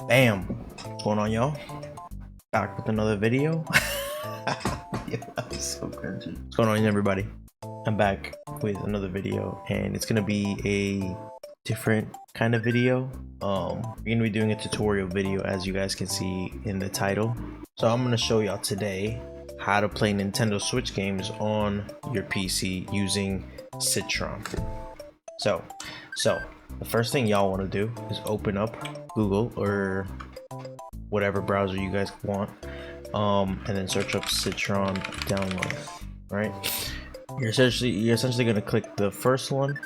Bam! What's going on, y'all? Back with another video. Yeah, that's so cringy. What's going on, everybody? I'm back with another video, and it's gonna be a different kind of video. We're gonna be doing a tutorial video, as you guys can see in the title. So I'm gonna show y'all today how to play Nintendo Switch games on your PC using Citron. So the first thing y'all want to do is open up Google or whatever browser you guys want, and then search up Citron download. Right? You're essentially gonna click the first one,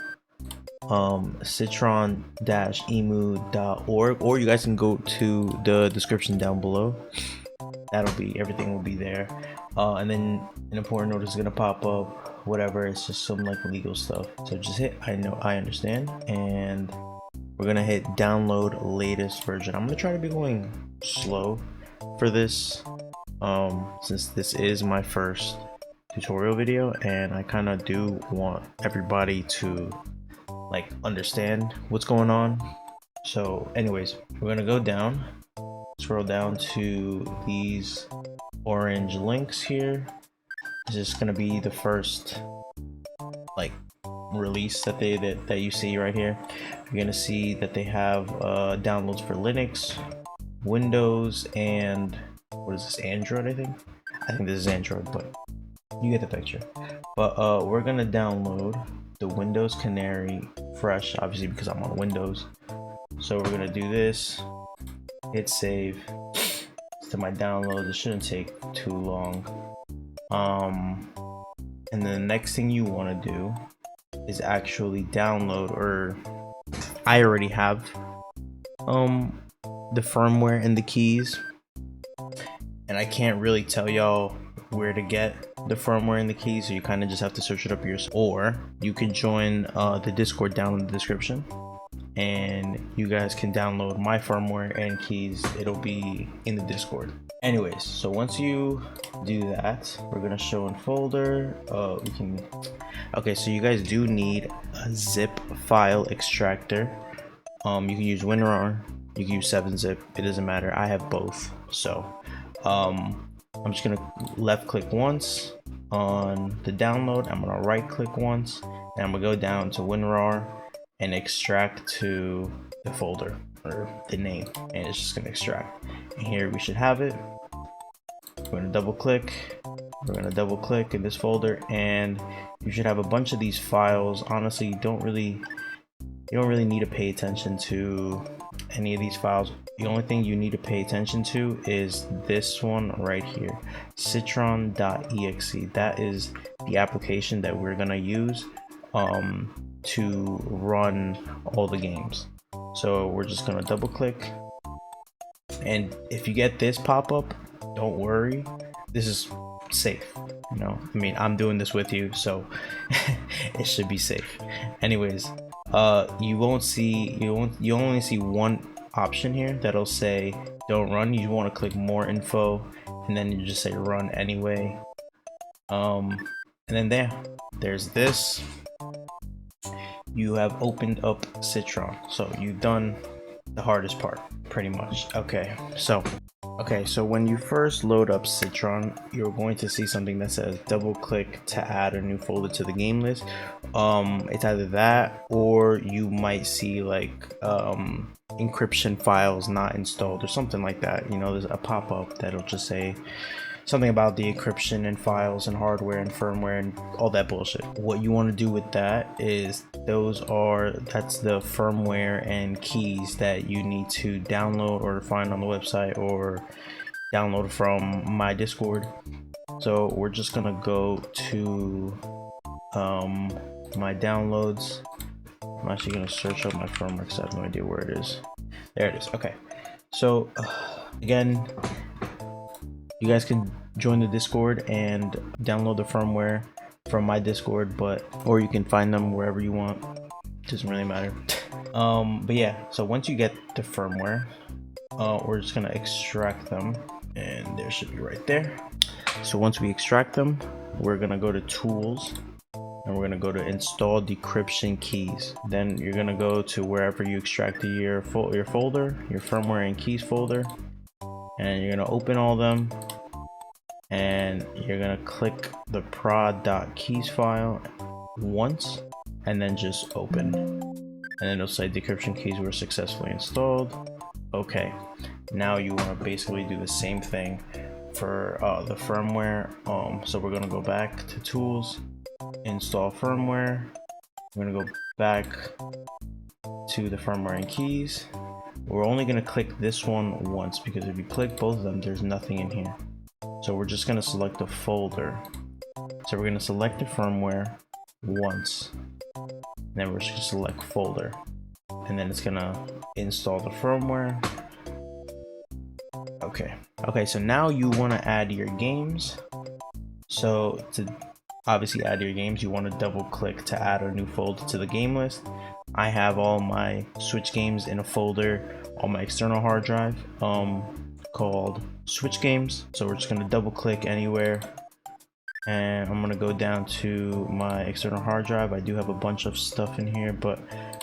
citron-emu.org, or you guys can go to the description down below. Everything will be there, and then an important notice is gonna pop up. Whatever, it's just some like legal stuff, so just hit I understand, and we're gonna hit download latest version. I'm gonna try to be going slow for this, since this is my first tutorial video, and I kind of do want everybody to like understand what's going on. So anyways, we're gonna go down, scroll down to these orange links here. This is gonna be the first like release that you see right here. You're gonna see that they have downloads for Linux, Windows, and what is this, Android? I think this is Android, but you get the picture. But we're gonna download the Windows Canary fresh, obviously because I'm on Windows. So we're gonna do this, hit save to my downloads. It shouldn't take too long. And then the next thing you want to do is actually download, or I already have the firmware and the keys, and I can't really tell y'all where to get the firmware and the keys, so you kind of just have to search it up yourself, or you can join the Discord down in the description, and you guys can download my firmware and keys. It'll be in the Discord. Anyways, so once you do that, we're gonna show in folder. Okay, so you guys do need a zip file extractor. You can use WinRAR, you can use 7-zip, it doesn't matter. I have both. So I'm just gonna left click once on the download, I'm gonna right click once, and I'm gonna go down to WinRAR and extract to the folder or the name, and it's just gonna extract. And here we should have it. We're gonna double click in this folder, and you should have a bunch of these files. Honestly, you don't really need to pay attention to any of these files. The only thing you need to pay attention to is this one right here, citron.exe. that is the application that we're gonna use to run all the games. So we're just gonna double click, and if you get this pop up, don't worry, this is safe. You know, I mean, I'm doing this with you, so it should be safe. Anyways, you only see one option here that'll say don't run. You want to click more info, and then you just say run anyway. And then there's this. You have opened up Citron, so you've done the hardest part pretty much. Okay, so when you first load up Citron, you're going to see something that says double click to add a new folder to the game list. It's either that, or you might see like encryption files not installed or something like that. You know, there's a pop-up that'll just say something about the encryption and files and hardware and firmware and all that bullshit. What you want to do with that is that's the firmware and keys that you need to download or find on the website or download from my Discord. So we're just gonna go to my downloads. I'm actually gonna search up my firmware because I have no idea where it is. There it is. Okay, so again, you guys can join the Discord and download the firmware from my Discord, or you can find them wherever you want. Doesn't really matter. But yeah, so once you get the firmware, we're just gonna extract them, and there should be right there. So once we extract them, we're gonna go to tools, and we're gonna go to install decryption keys. Then you're gonna go to wherever you extracted your folder, your firmware and keys folder, and you're gonna open all them, and you're gonna click the prod.keys file once, and then just open, and then it'll say decryption keys were successfully installed. Okay, now you want to basically do the same thing for the firmware. So we're gonna go back to tools, install firmware. We're gonna go back to the firmware and keys. We're only gonna click this one once, because if you click both of them, there's nothing in here. So we're just gonna select the folder. So we're gonna select the firmware once, and then we're just gonna select folder, and then it's gonna install the firmware. Okay, so now you want to add your games. So to obviously add your games, you want to double click to add a new folder to the game list. I have all my Switch games in a folder on my external hard drive called Switch games. So we're just going to double click anywhere, and I'm going to go down to my external hard drive. I do have a bunch of stuff in here, but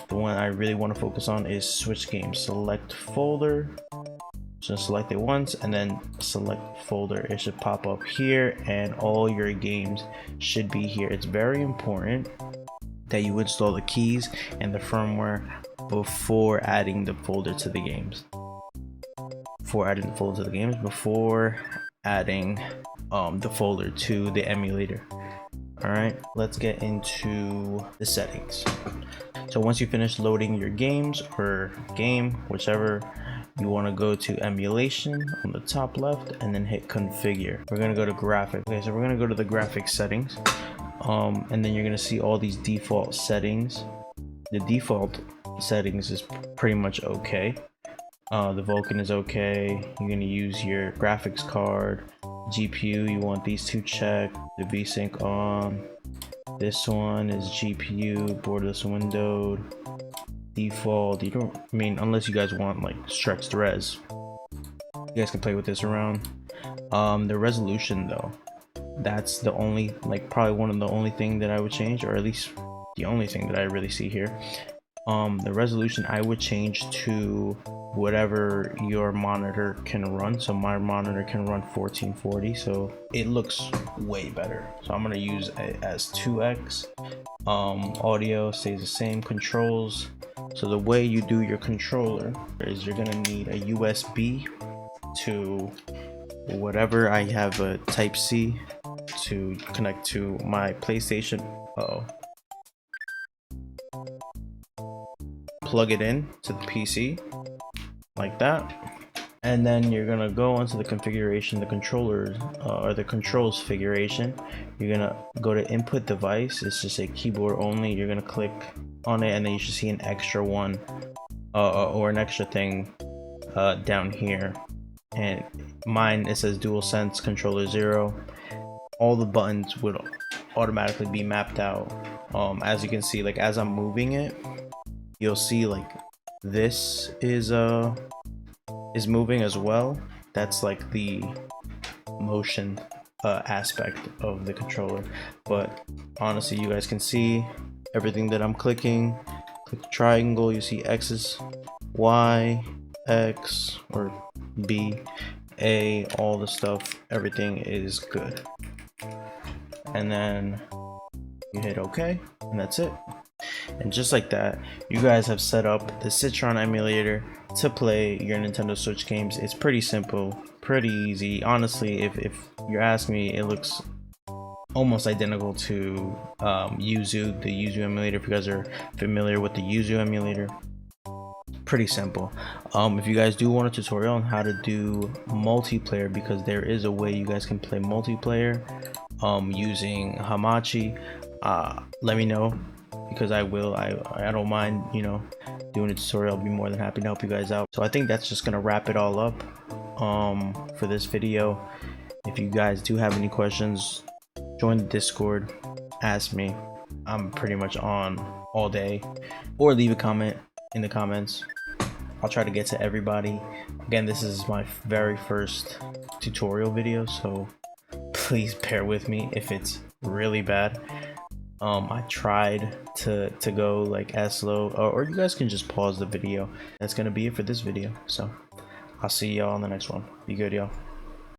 the one I really want to focus on is Switch games. Select folder. So select it once, and then select folder. It should pop up here, and all your games should be here. It's very important that you install the keys and the firmware before adding the folder to the games. Before adding the folder to the folder to the emulator. Alright, let's get into the settings. So once you finish loading your games or game, whichever, you want to go to emulation on the top left, and then hit configure. We're going to go to graphics. Okay, so we're going to go to the graphics settings, and then you're going to see all these default settings. The default settings is pretty much okay. The Vulkan is okay. You're going to use your graphics card. GPU, you want these two checked. The VSync on. This one is GPU, borderless windowed. Default, you don't, I mean, unless you guys want like stretched res, you guys can play with this around. The resolution though, that's the only, like, probably one of the only thing that I would change, or at least the only thing that I really see here. The resolution I would change to whatever your monitor can run. So my monitor can run 1440, so it looks way better. So I'm gonna use it as 2x. Audio stays the same. Controls, so the way you do your controller is you're gonna need a USB to whatever. I have a type C to connect to my PlayStation. Plug it in to the PC like that, and then you're gonna go onto the configuration, the controllers or the controls configuration. You're gonna go to input device. It's just a keyboard only. You're gonna click on it, and then you should see an extra one or an extra thing down here, and mine, it says DualSense controller 0. All the buttons would automatically be mapped out. As you can see, like as I'm moving it, you'll see like this is moving as well. That's like the motion aspect of the controller. But honestly, you guys can see everything that I'm clicking. Click the triangle, you see X's, Y, X, or B, A, all the stuff, everything is good. And then you hit OK, and that's it. And just like that, you guys have set up the Citron emulator to play your Nintendo Switch games. It's pretty simple, pretty easy. Honestly, if you ask me, it looks almost identical to Yuzu, the Yuzu emulator. If you guys are familiar with the Yuzu emulator, pretty simple. If you guys do want a tutorial on how to do multiplayer, because there is a way you guys can play multiplayer using Hamachi, let me know, because I will. I don't mind, you know, doing a tutorial. I'll be more than happy to help you guys out. So I think that's just gonna wrap it all up for this video. If you guys do have any questions, join the Discord, ask me. I'm pretty much on all day, or leave a comment in the comments. I'll try to get to everybody. Again, this is my very first tutorial video, so please bear with me if it's really bad. I tried to go like as slow, or you guys can just pause the video. That's gonna be it for this video. So I'll see y'all on the next one. Be good, y'all.